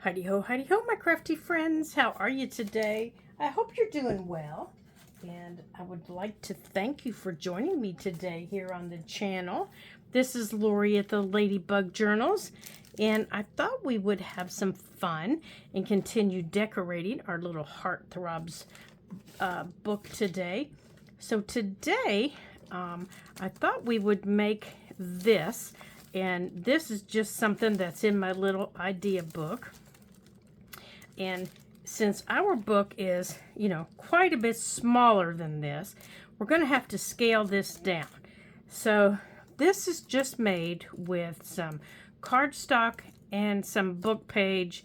Heidi ho, my crafty friends. How are you today? I hope you're doing well. And I would like to thank you for joining me today here on the channel. This is Lori at the Ladybug Journals. And I thought we would have some fun and continue decorating our little Heart Throbs book today. So today, I thought we would make this. And this is just something that's in my little idea book. And since our book is, quite a bit smaller than this, we're going to have to scale this down. So this is just made with some cardstock and some book page.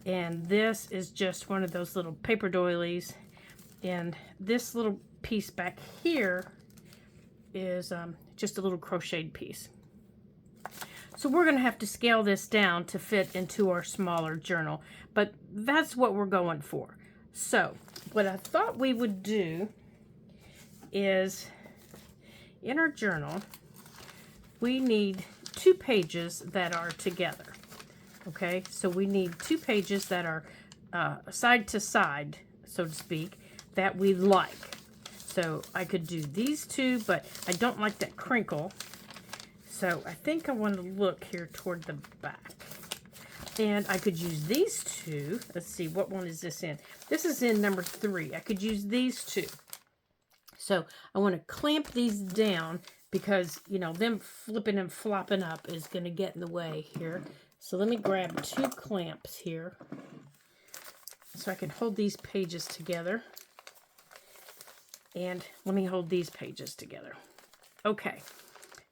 And this is just one of those little paper doilies. And this little piece back here is just a little crocheted piece. So we're going to have to scale this down to fit into our smaller journal, but that's what we're going for. So what I thought we would do is, in our journal, we need 2 pages that are together. Okay, so we need 2 pages that are side to side, so to speak, that we like. So I could do these 2, but I don't like that crinkle. So I think I want to look here toward the back. And I could use these 2. Let's see, what one is this in? This is in number 3. I could use these 2. So I want to clamp these down because, them flipping and flopping up is going to get in the way here. So let me grab 2 clamps here so I can hold these pages together. And let me hold these pages together. Okay,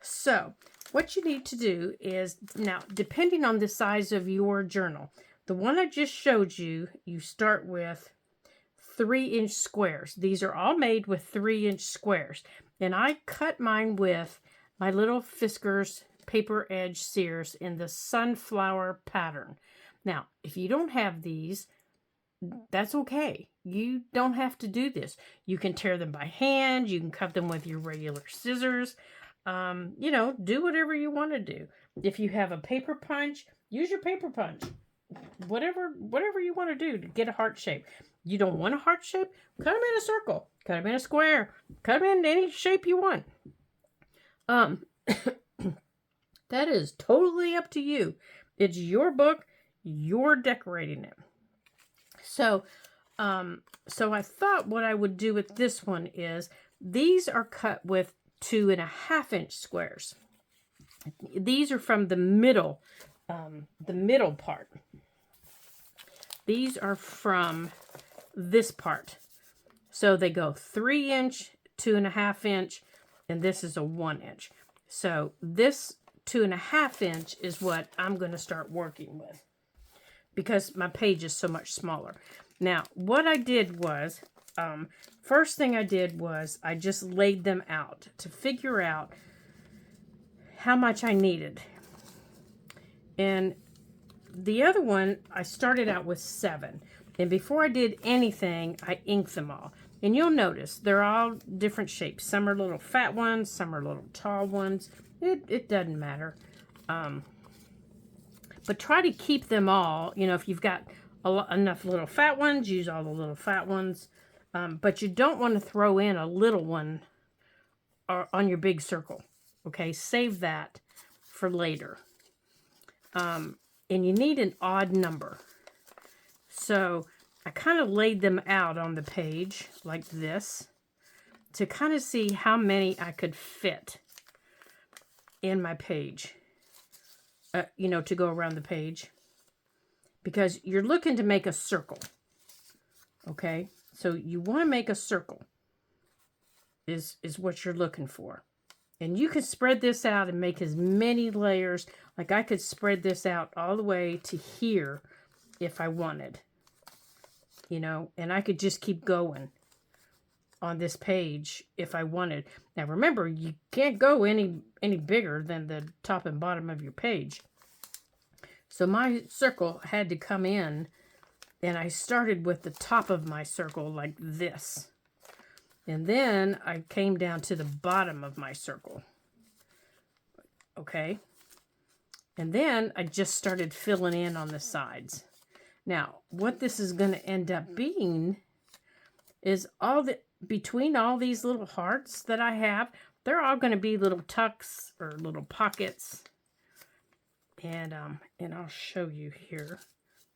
so what you need to do is, now, depending on the size of your journal, the one I just showed you, you start with 3-inch squares. These are all made with 3-inch squares. And I cut mine with my little Fiskars Paper Edge Sears in the sunflower pattern. Now, if you don't have these, that's okay. You don't have to do this. You can tear them by hand. You can cut them with your regular scissors. Do whatever you want to do. If you have a paper punch, use your paper punch. Whatever you want to do to get a heart shape. You don't want a heart shape? Cut them in a circle. Cut them in a square. Cut them in any shape you want. That is totally up to you. It's your book. You're decorating it. So I thought what I would do with this one is, these are cut with 2.5-inch squares. These are from the middle part. These are from this part. So they go 3-inch, 2.5-inch, and this is a 1-inch. So this 2.5-inch is what I'm going to start working with, because my page is so much smaller. Now, what I did was, first thing I did was I just laid them out to figure out how much I needed. And the other one, I started out with 7. And before I did anything, I inked them all. And you'll notice they're all different shapes. Some are little fat ones, some are little tall ones. It doesn't matter. But try to keep them all, if you've got enough little fat ones, use all the little fat ones. But you don't want to throw in a little one on your big circle. Okay, save that for later. And you need an odd number. So I kind of laid them out on the page like this to kind of see how many I could fit in my page. To go around the page, because you're looking to make a circle. Okay, so you want to make a circle is what you're looking for. And you can spread this out and make as many layers. Like I could spread this out all the way to here if I wanted, and I could just keep going on this page if I wanted. Now remember, you can't go any bigger than the top and bottom of your page. So my circle had to come in, and I started with the top of my circle like this. And then I came down to the bottom of my circle. Okay? And then I just started filling in on the sides. Now, what this is going to end up being is between all these little hearts that I have, they're all going to be little tucks or little pockets. And I'll show you here.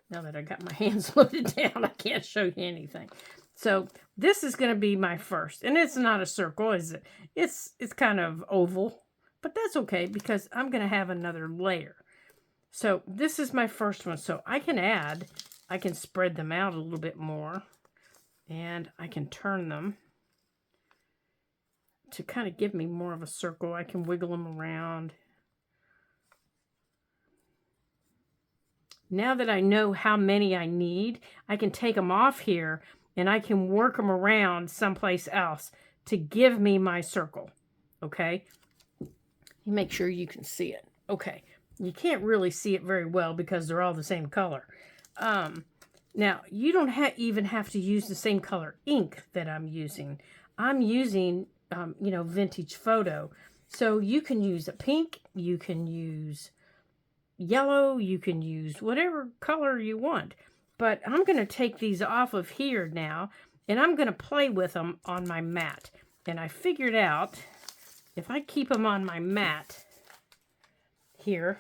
Now that I got my hands loaded down, I can't show you anything. So this is going to be my first. And it's not a circle, is it? It's kind of oval. But that's okay because I'm going to have another layer. So this is my first one. So I can spread them out a little bit more. And I can turn them to kind of give me more of a circle. I can wiggle them around. Now that I know how many I need, I can take them off here and I can work them around someplace else to give me my circle. Okay? You make sure you can see it. Okay. You can't really see it very well because they're all the same color. Now, you don't even have to use the same color ink that I'm using. I'm using, vintage photo. So you can use a pink, you can use yellow, you can use whatever color you want. But I'm going to take these off of here now, and I'm going to play with them on my mat. And I figured out, if I keep them on my mat here,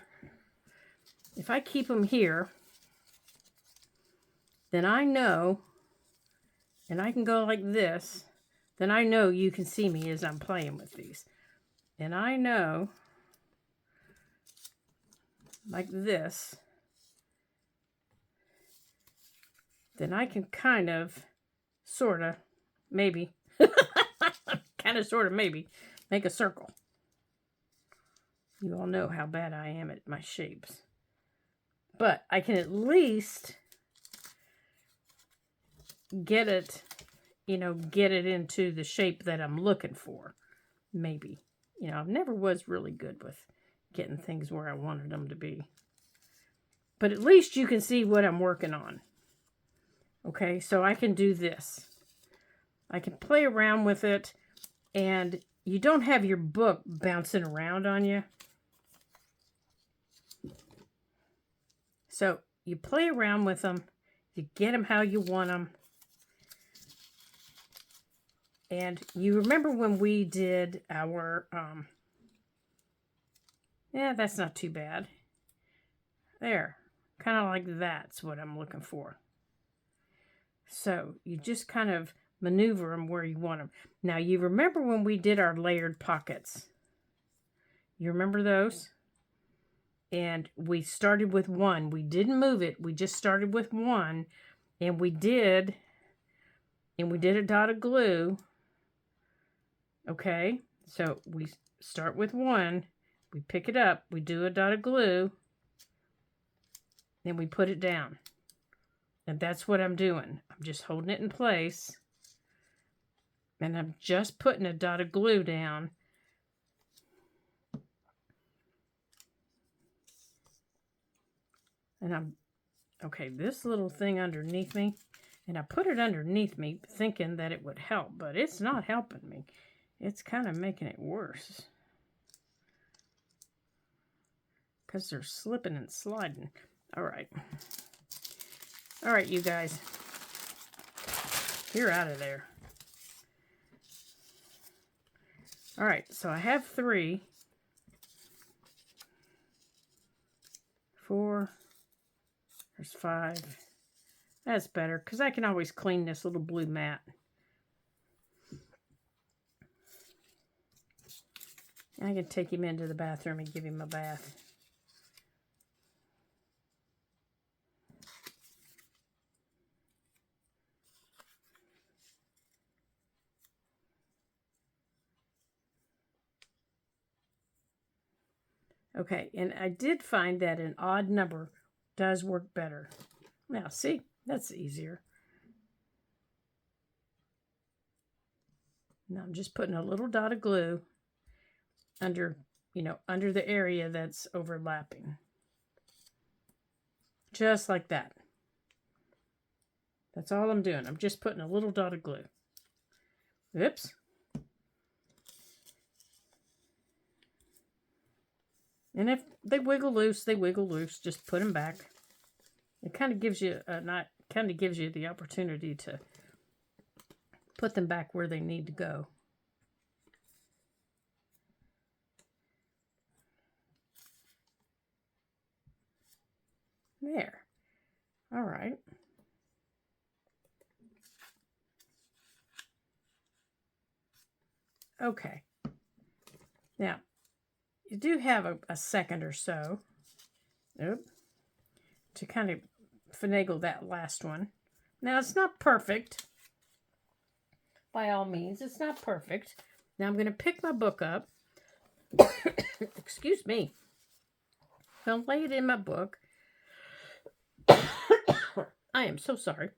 if I keep them here, then I know, and I can go like this, then I know you can see me as I'm playing with these. And I know, like this, then I can kind of, sort of, maybe, kind of, sort of, maybe, make a circle. You all know how bad I am at my shapes. But I can at least get it into the shape that I'm looking for. Maybe. I never was really good with getting things where I wanted them to be. But at least you can see what I'm working on. Okay, so I can do this. I can play around with it, and you don't have your book bouncing around on you. So you play around with them. You get them how you want them. And you remember when we did our, that's not too bad. There, kind of like that's what I'm looking for. So you just kind of maneuver them where you want them. Now you remember when we did our layered pockets. You remember those? And we started with one. We didn't move it. We just started with one. And we did a dot of glue. Okay, so we start with one, we pick it up, we do a dot of glue, then we put it down. And that's what I'm doing. I'm just holding it in place, and I'm just putting a dot of glue down. And okay, this little thing underneath me, and I put it underneath me thinking that it would help, but it's not helping me. It's kind of making it worse. Because they're slipping and sliding. All right. All right, you guys. You're out of there. All right, so I have 3. 4. There's 5. That's better, because I can always clean this little blue mat. I can take him into the bathroom and give him a bath. Okay, and I did find that an odd number does work better. Now, see, that's easier. Now I'm just putting a little dot of glue under the area that's overlapping. Just like that. That's all I'm doing. I'm just putting a little dot of glue. Oops. And if they wiggle loose, they wiggle loose. Just put them back. It kind of gives you the opportunity to put them back where they need to go. There. All right. Okay. Now, you do have a second or so to kind of finagle that last one. Now, it's not perfect. By all means, it's not perfect. Now, I'm going to pick my book up. Excuse me. I'll lay it in my book. I am so sorry.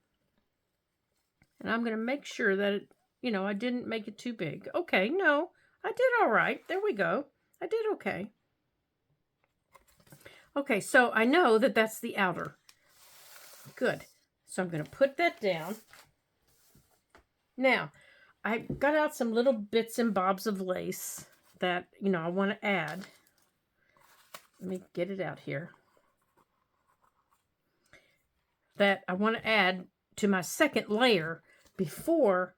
And I'm going to make sure that, I didn't make it too big. Okay, no, I did all right. There we go. I did okay. Okay, so I know that that's the outer. Good. So I'm going to put that down. Now, I got out some little bits and bobs of lace that, I want to add. Let me get it out here. That I want to add to my second layer before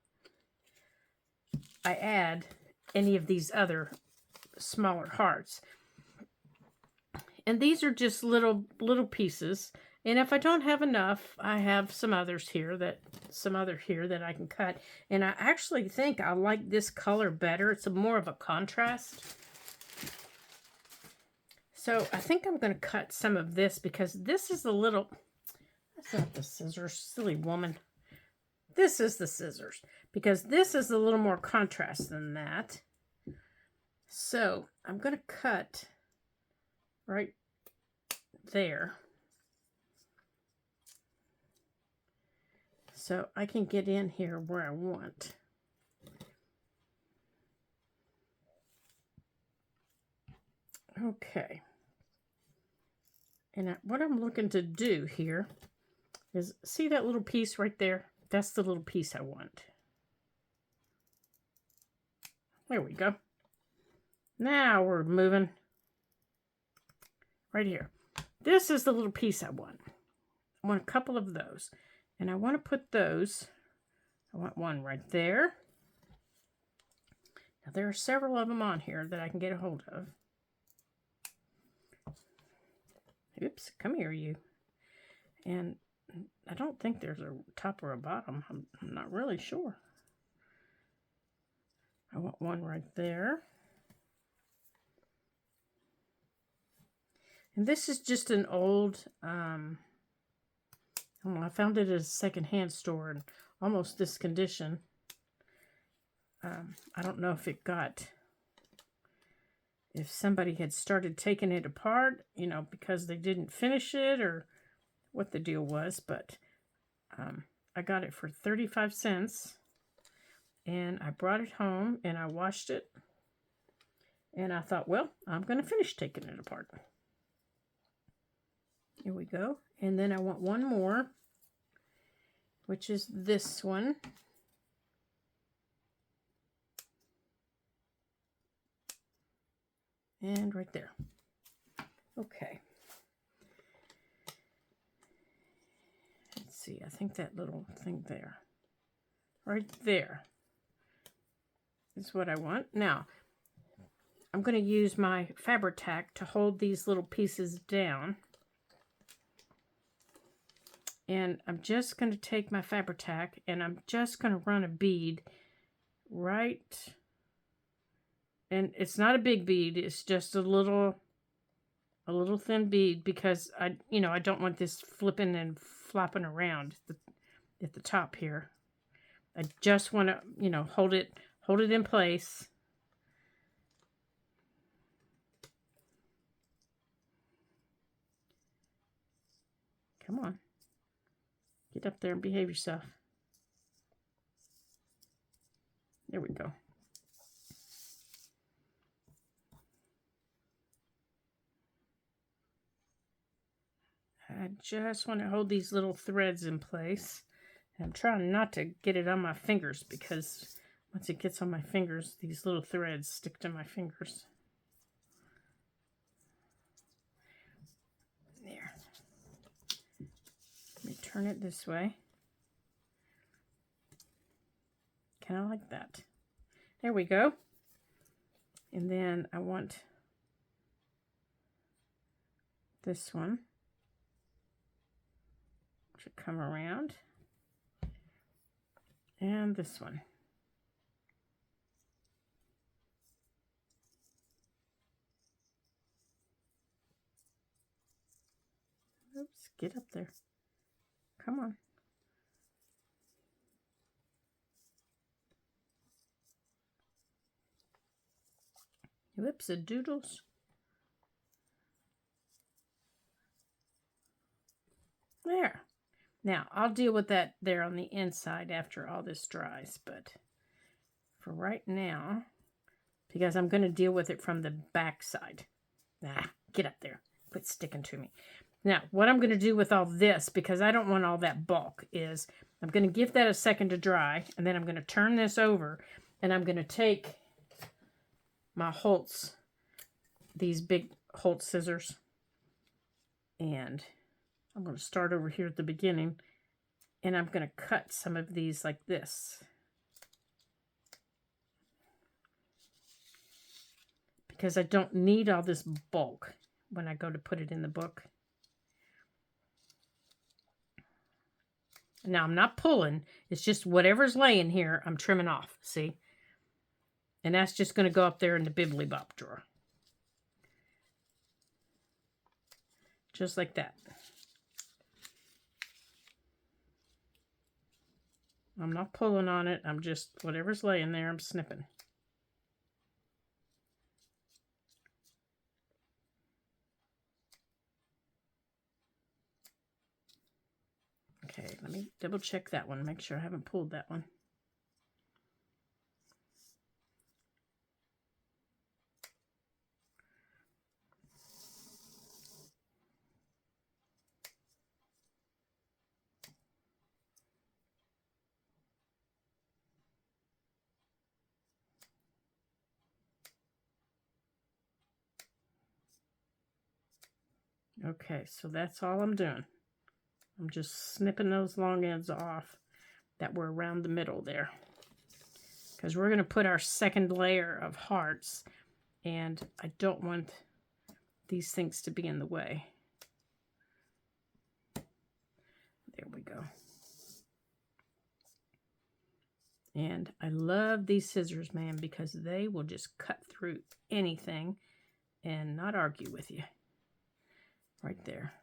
I add any of these other smaller hearts. And these are just little pieces. And if I don't have enough, I have some other here that I can cut. And I actually think I like this color better. It's more of a contrast. So I think I'm going to cut some of this because this is a little... That's not the scissors, silly woman. This is the scissors because this is a little more contrast than that. So I'm going to cut right there. So I can get in here where I want. Okay. And what I'm looking to do here is, see that little piece right there? That's the little piece I want. There we go. Now we're moving. Right here. This is the little piece I want. I want a couple of those. And I want to put those, I want one right there. Now there are several of them on here that I can get a hold of. Oops, come here you. And I don't think there's a top or a bottom. I'm not really sure. I want one right there. And this is just an old, I found it at a secondhand store in almost this condition. I don't know if somebody had started taking it apart, because they didn't finish it or what the deal was, but I got it for 35 cents and I brought it home and I washed it and I thought, well, I'm going to finish taking it apart. Here we go. And then I want one more, which is this one. And right there. Okay. Let's see. I think that little thing there. Right there is what I want. Now, I'm going to use my Fabri-Tac to hold these little pieces down. And I'm just going to take my Fabri-Tac and I'm just going to run a bead right. And it's not a big bead. It's just a little thin bead because I don't want this flipping and flopping around at the top here. I just want to, hold it in place. Come on. Get up there and behave yourself. There we go. I just want to hold these little threads in place. I'm trying not to get it on my fingers because once it gets on my fingers, these little threads stick to my fingers. There. turn it this way. Kind of like that. There we go. And then I want this one to come around. And this one. Oops, get up there. Come on. Whoops, a doodles. There. Now, I'll deal with that there on the inside after all this dries, but for right now, because I'm going to deal with it from the back side. Ah, get up there. Quit sticking to me. Now, what I'm going to do with all this, because I don't want all that bulk, is I'm going to give that a second to dry, and then I'm going to turn this over, and I'm going to take my Holtz, these big Holtz scissors, and I'm going to start over here at the beginning, and I'm going to cut some of these like this. Because I don't need all this bulk when I go to put it in the book. Now, I'm not pulling. It's just whatever's laying here, I'm trimming off. See? And that's just going to go up there in the Bibbly Bop drawer. Just like that. I'm not pulling on it. I'm just, whatever's laying there, I'm snipping. Okay, let me double check that one. Make sure I haven't pulled that one. Okay, so that's all I'm doing. I'm just snipping those long ends off that were around the middle there. Because we're going to put our second layer of hearts, and I don't want these things to be in the way. There we go. And I love these scissors, man, because they will just cut through anything and not argue with you. Right there.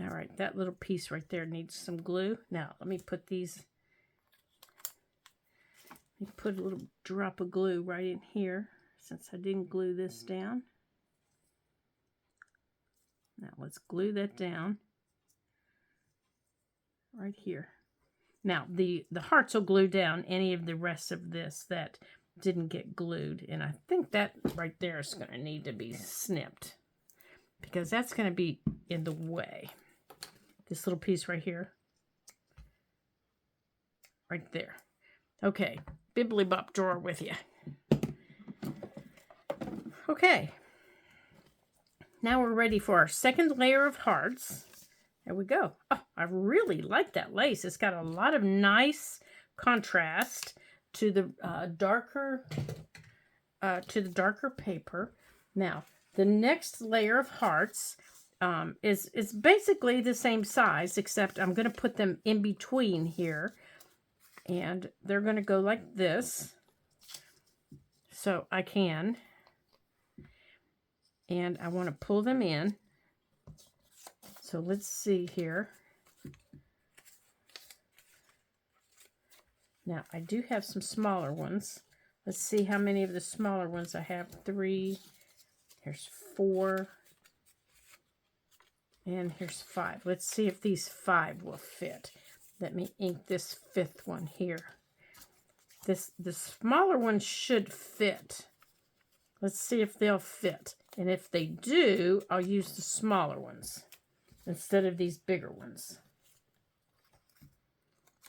All right, that little piece right there needs some glue. Now, let me put these, let me put a little drop of glue right in here since I didn't glue this down. Now, let's glue that down right here. Now, the hearts will glue down any of the rest of this that didn't get glued, and I think that right there is going to need to be snipped because that's going to be in the way. This little piece right here. Right there. Okay. Bibbly Bop drawer with you. Okay. Now we're ready for our second layer of hearts. There we go. Oh, I really like that lace. It's got a lot of nice contrast to the darker paper. Now, the next layer of hearts is basically the same size, except I'm going to put them in between here. And they're going to go like this. So I can. And I want to pull them in. So let's see here. Now, I do have some smaller ones. Let's see how many of the smaller ones I have. 3. Here's 4. And here's 5. Let's see if these 5 will fit. Let me ink this 5th one here. The smaller ones should fit. Let's see if they'll fit. And if they do, I'll use the smaller ones instead of these bigger ones.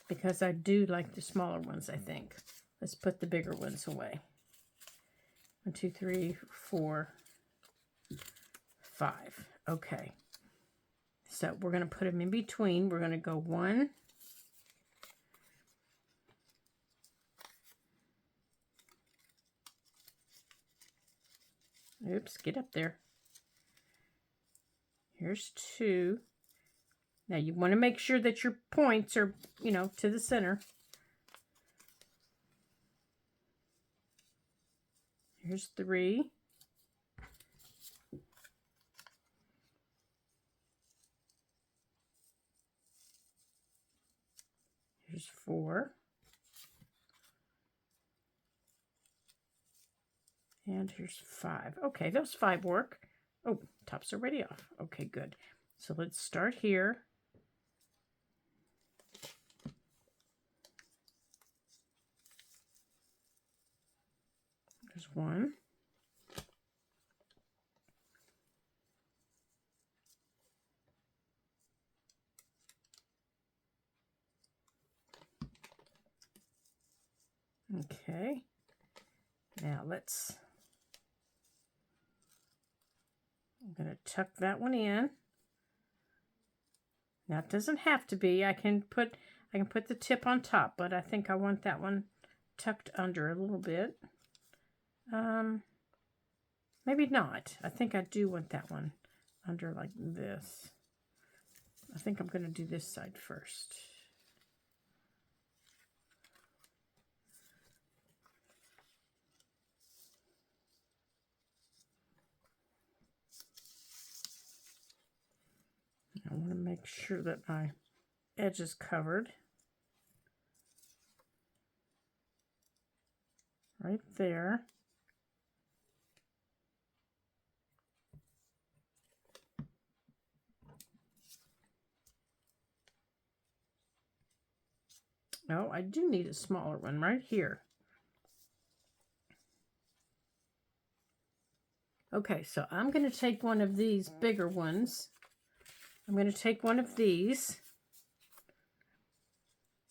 Because I do like the smaller ones, I think. Let's put the bigger ones away. 1, 2, 3, 4, 5. Okay. So we're going to put them in between. We're going to go 1, oops, get up there. Here's 2. Now you want to make sure that your points are, to the center. Here's 3. Here's 4. And here's 5. Okay, those 5 work. Oh, top's already off. Okay, good. So let's start here. There's 1. Okay. Now I'm going to tuck that one in. Now it doesn't have to be. I can put the tip on top, but I think I want that one tucked under a little bit. Maybe not. I think I do want that one under like this. I think I'm going to do this side first. I want to make sure that my edge is covered. Right there. Oh, I do need a smaller one right here. Okay, so I'm going to take one of these bigger ones. I'm going to take one of these.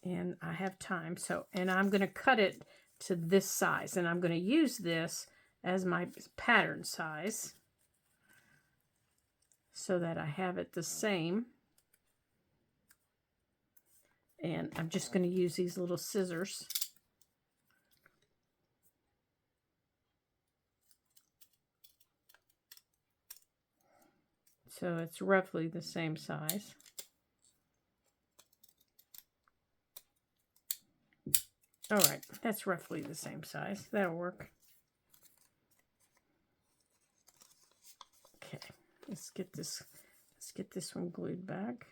And I have time, and I'm going to cut it to this size. And I'm going to use this as my pattern size so that I have it the same. And I'm just going to use these little scissors. So it's roughly the same size. All right, that's roughly the same size. That'll work. Okay, let's get this one glued back.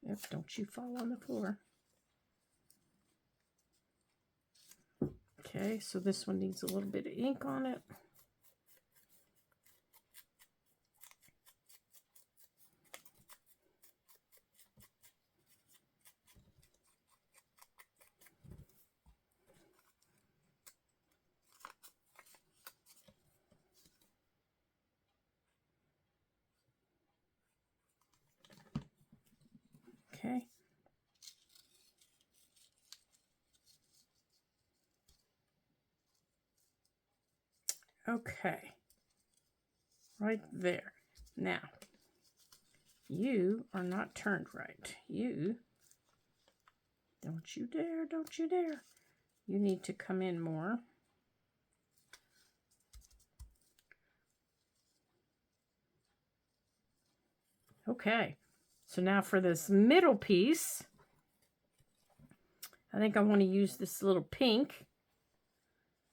Yep, don't you fall on the floor. Okay, so this one needs a little bit of ink on it. Okay. Okay. Right there. Now, you are not turned right. You, don't you dare, don't you dare. You need to come in more. Okay. So now for this middle piece, I think I want to use this little pink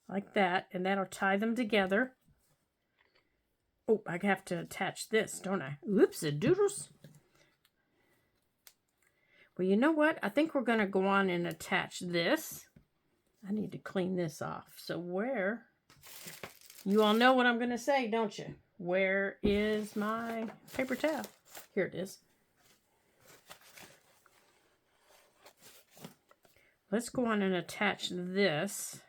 like that, and that'll tie them together. Oh, I have to attach this, don't I? Oops-a-doodles. Well, you know what? I think we're going to go on and attach this. I need to clean this off. So where? You all know what I'm going to say, don't you? Where is my paper towel? Here it is. Let's go on and attach this.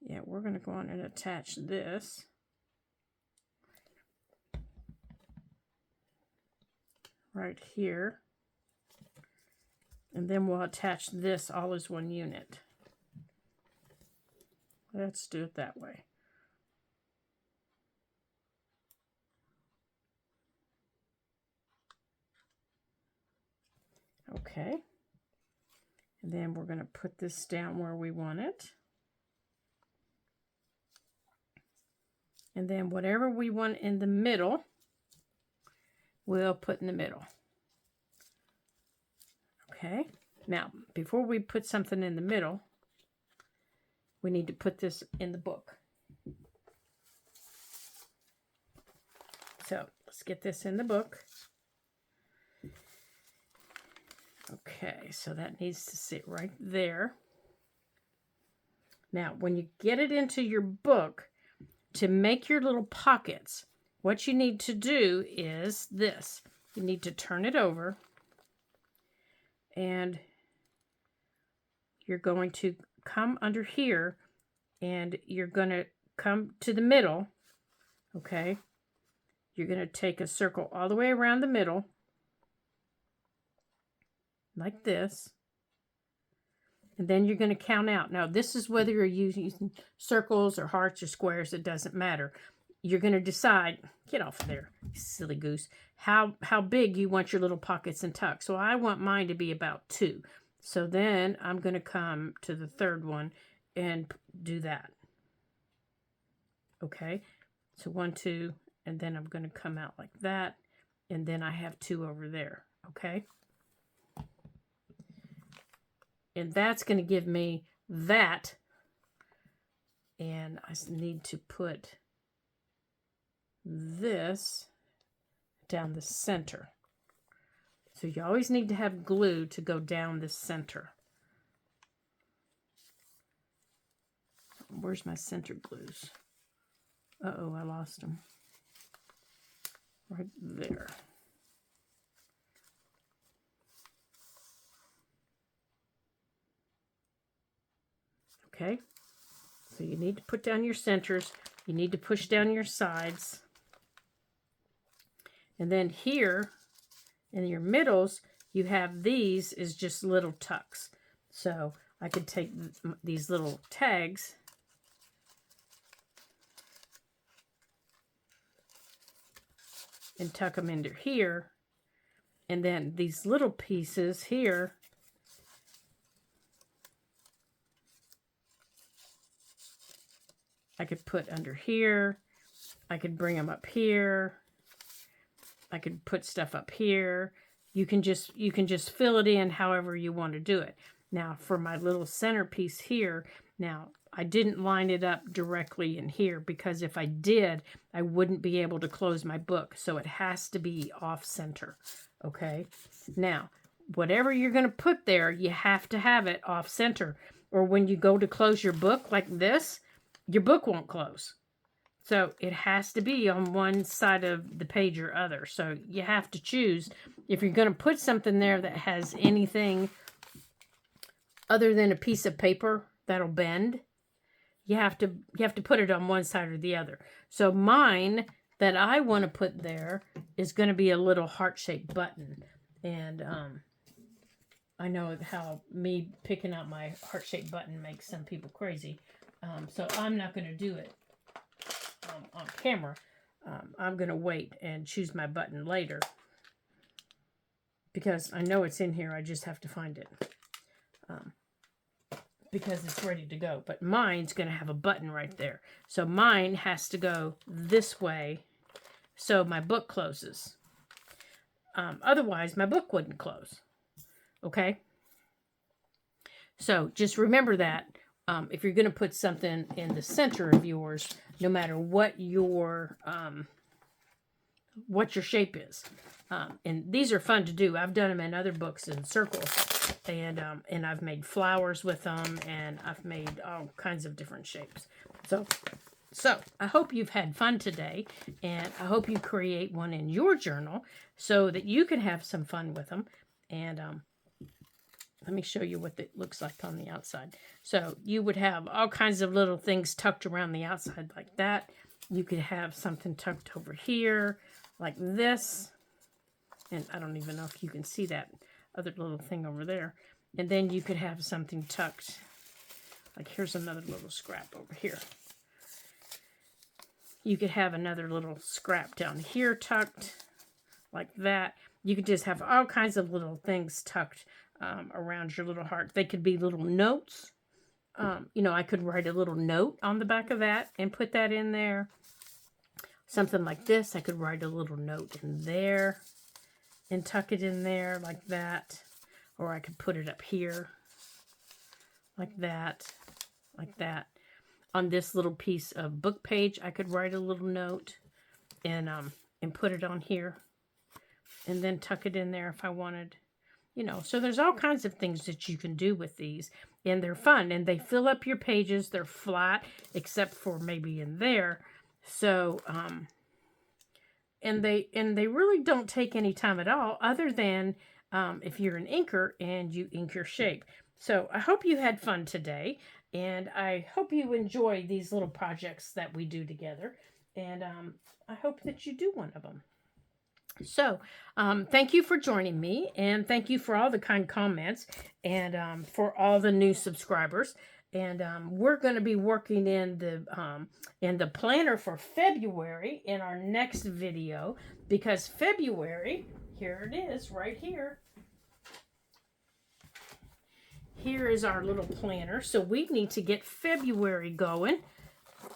Yeah, we're going to go on and attach this. Right here. And then we'll attach this all as one unit. Let's do it that way. Okay. And then we're going to put this down where we want it. And then whatever we want in the middle, we'll put in the middle. Okay. Now, before we put something in the middle, we need to put this in the book. So let's get this in the book. Okay, so that needs to sit right there. Now, when you get it into your book, to make your little pockets, what you need to do is this. You need to turn it over, and you're going to come under here, and you're going to come to the middle, okay? You're going to take a circle all the way around the middle, like this. And then you're going to count out. Now, this is whether you're using circles or hearts or squares. It doesn't matter. You're going to decide, get off of there, silly goose, how big you want your little pockets and tucks. So I want mine to be about 2. So then I'm going to come to the third one and do that. Okay. So 1, 2, and then I'm going to come out like that. And then I have 2 over there. Okay. And that's going to give me that. And I need to put this down the center. So you always need to have glue to go down the center. Where's my center glues? Uh-oh, I lost them. Right there. Okay, so you need to put down your centers. You need to push down your sides. And then here in your middles, you have these is just little tucks. So I could take these little tags and tuck them into here. And then these little pieces here, I could put under here. I could bring them up here. I could put stuff up here. You can just fill it in however you want to do it. Now for my little centerpiece here, now I didn't line it up directly in here because if I did, I wouldn't be able to close my book. So it has to be off center. Okay. Now, whatever you're going to put there, you have to have it off center. Or when you go to close your book like this, your book won't close. So it has to be on one side of the page or other. So you have to choose if you're going to put something there that has anything other than a piece of paper that'll bend. You have to put it on one side or the other. So mine that I want to put there is going to be a little heart-shaped button. And I know how me picking out my heart-shaped button makes some people crazy. So I'm not going to do it on camera. I'm going to wait and choose my button later. Because I know it's in here. I just have to find it. Because it's ready to go. But mine's going to have a button right there. So mine has to go this way so my book closes. Otherwise, my book wouldn't close. Okay? So just remember that. If you're going to put something in the center of yours, no matter what your shape is. And these are fun to do. I've done them in other books in circles. And I've made flowers with them. And I've made all kinds of different shapes. So I hope you've had fun today. And I hope you create one in your journal so that you can have some fun with them. And let me show you what it looks like on the outside. So you would have all kinds of little things tucked around the outside like that. You could have something tucked over here like this. And I don't even know if you can see that other little thing over there. And then you could have something tucked Like here's another little scrap over here. You could have another little scrap down here tucked like that. You could just have all kinds of little things tucked around your little heart. They could be little notes. You know, I could write a little note on the back of that and put that in there. Something like this, I could write a little note in there and tuck it in there like that. Or I could put it up here like that, like that. On this little piece of book page, I could write a little note and put it on here and then tuck it in there if I wanted. You know, so there's all kinds of things that you can do with these, and they're fun, and they fill up your pages. They're flat, except for maybe in there. So, and they really don't take any time at all, other than if you're an inker and you ink your shape. So I hope you had fun today, and I hope you enjoy these little projects that we do together, and I hope that you do one of them. So, thank you for joining me, and thank you for all the kind comments, and for all the new subscribers. And we're going to be working in the planner for February in our next video, because February, here it is, right here. Here is our little planner. So we need to get February going.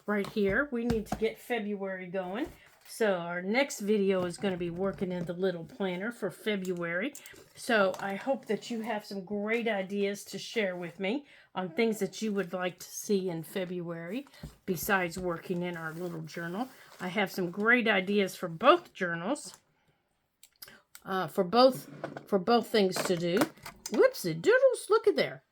Right here, we need to get February going. So our next video is going to be working in the little planner for February. So I hope that you have some great ideas to share with me on things that you would like to see in February besides working in our little journal. I have some great ideas for both journals, for both things to do. Whoopsie doodles, look at there.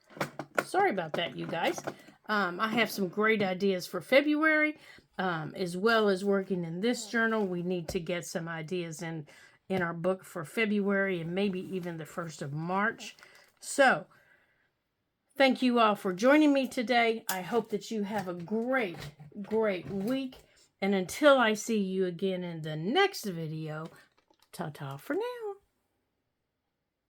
Sorry about that, you guys. I have some great ideas for February. As well as working in this journal. We need to get some ideas in our book for February and maybe even the 1st of March. So, thank you all for joining me today. I hope that you have a great, great week. And until I see you again in the next video, ta-ta for now.